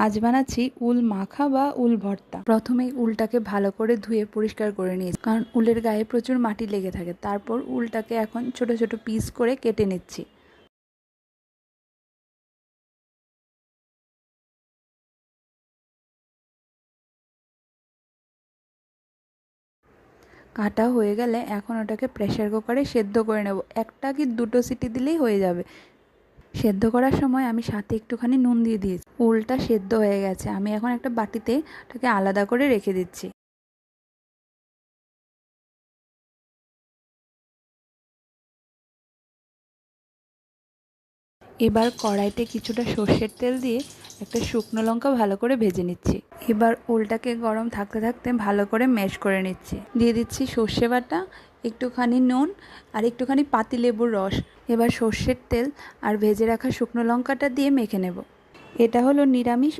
আজ বানাচ্ছি উল মাখা বা উল ভর্তা। প্রথমেই উলটাকে ভালো করে ধুয়ে পরিষ্কার করে নিয়েছি, কারণ উলের গায়ে প্রচুর মাটি লেগে থাকে। তারপর উলটাকে এখন ছোট ছোট পিস করে কেটে নিচ্ছি। কাটা হয়ে গেলে এখন ওটাকে প্রেসার কুকারে সেদ্ধ করে নেব। একটা কি দুটো সিটি দিলেই হয়ে যাবে। সেদ্ধ করার সময় আমি সাথে একটুখানি নুন দিয়ে দিয়েছি। উলটা সেদ্ধ হয়ে গেছে, আমি এখন একটা বাটিতে ওটাকে আলাদা করে রেখে দিচ্ছি। এবার কড়াইতে কিছুটা সর্ষের তেল দিয়ে একটা শুকনো লঙ্কা ভালো করে ভেজে নিচ্ছি। এবার উলটাকে গরম থাকতে থাকতে ভালো করে ম্যাশ করে নিচ্ছি। দিয়ে দিচ্ছি সর্ষে বাটা, একটুখানি নুন আর একটুখানি পাতিলেবুর রস। এবার সর্ষের তেল আর ভেজে রাখা শুকনো লঙ্কাটা দিয়ে মেখে নেব। এটা হলো নিরামিষ